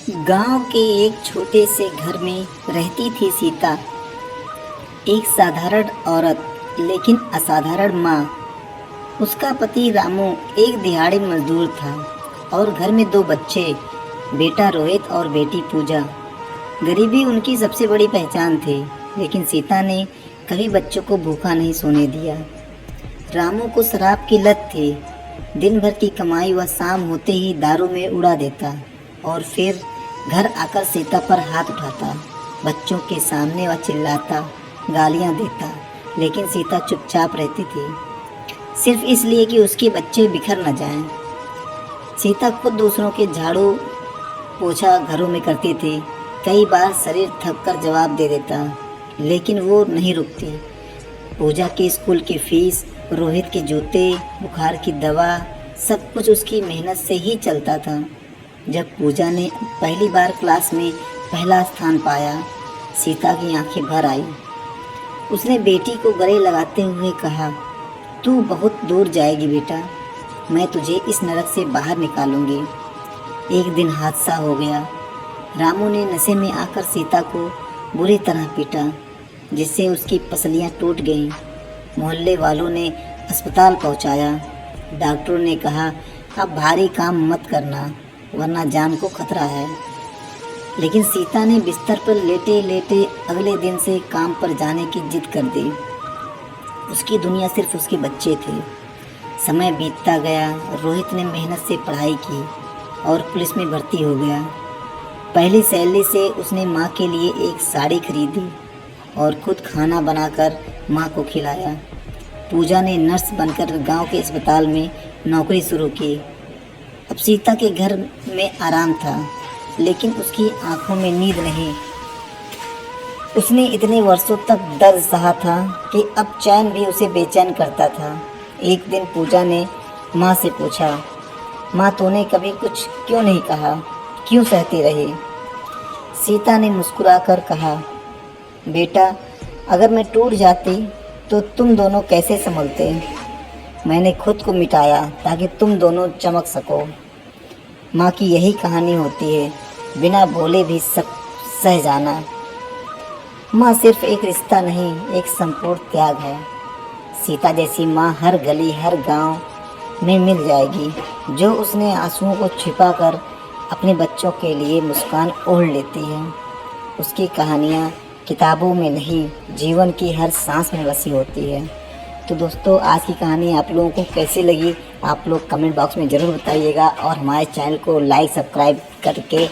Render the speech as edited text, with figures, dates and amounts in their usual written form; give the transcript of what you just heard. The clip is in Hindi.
गांव के एक छोटे से घर में रहती थी सीता। एक साधारण औरत लेकिन असाधारण माँ। उसका पति रामू एक दिहाड़ी मजदूर था और घर में दो बच्चे, बेटा रोहित और बेटी पूजा। गरीबी उनकी सबसे बड़ी पहचान थी, लेकिन सीता ने कभी बच्चों को भूखा नहीं सोने दिया। रामू को शराब की लत थी। दिन भर की कमाई वह शाम होते ही दारू में उड़ा देता और फिर घर आकर सीता पर हाथ उठाता। बच्चों के सामने वह चिल्लाता, गालियां देता, लेकिन सीता चुपचाप रहती थी, सिर्फ इसलिए कि उसके बच्चे बिखर न जाएं। सीता खुद दूसरों के झाड़ू पोछा घरों में करती थी। कई बार शरीर थक कर जवाब दे देता, लेकिन वो नहीं रुकती। पूजा की स्कूल की फीस, रोहित के जूते, बुखार की दवा, सब कुछ उसकी मेहनत से ही चलता था। जब पूजा ने पहली बार क्लास में पहला स्थान पाया, सीता की आंखें भर आई। उसने बेटी को गले लगाते हुए कहा, तू बहुत दूर जाएगी बेटा, मैं तुझे इस नरक से बाहर निकालूंगी। एक दिन हादसा हो गया। रामू ने नशे में आकर सीता को बुरी तरह पीटा, जिससे उसकी पसलियां टूट गईं। मोहल्ले वालों ने अस्पताल पहुंचाया। डॉक्टरों ने कहा, अब भारी काम मत करना, वरना जान को खतरा है। लेकिन सीता ने बिस्तर पर लेटे लेटे अगले दिन से काम पर जाने की जिद कर दी। उसकी दुनिया सिर्फ उसके बच्चे थे। समय बीतता गया। रोहित ने मेहनत से पढ़ाई की और पुलिस में भर्ती हो गया। पहली सैलरी से उसने माँ के लिए एक साड़ी खरीदी और खुद खाना बनाकर माँ को खिलाया। पूजा ने नर्स बनकर गांव के अस्पताल में नौकरी शुरू की। अब सीता के घर में आराम था, लेकिन उसकी आंखों में नींद नहीं। उसने इतने वर्षों तक दर्द सहा था कि अब चैन भी उसे बेचैन करता था। एक दिन पूजा ने माँ से पूछा, माँ तूने कभी कुछ क्यों नहीं कहा, क्यों सहती रही? सीता ने मुस्कुराकर कहा, बेटा अगर मैं टूट जाती तो तुम दोनों कैसे संभलते? मैंने खुद को मिटाया ताकि तुम दोनों चमक सको। माँ की यही कहानी होती है, बिना बोले भी सब सह जाना। माँ सिर्फ एक रिश्ता नहीं, एक संपूर्ण त्याग है। सीता जैसी माँ हर गली हर गांव में मिल जाएगी, जो उसने आंसुओं को छिपाकर अपने बच्चों के लिए मुस्कान ओढ़ लेती है। उसकी कहानियाँ किताबों में नहीं, जीवन की हर सांस में बसी होती है। तो दोस्तों, आज की कहानी आप लोगों को कैसी लगी, आप लोग कमेंट बॉक्स में ज़रूर बताइएगा और हमारे चैनल को लाइक सब्सक्राइब करके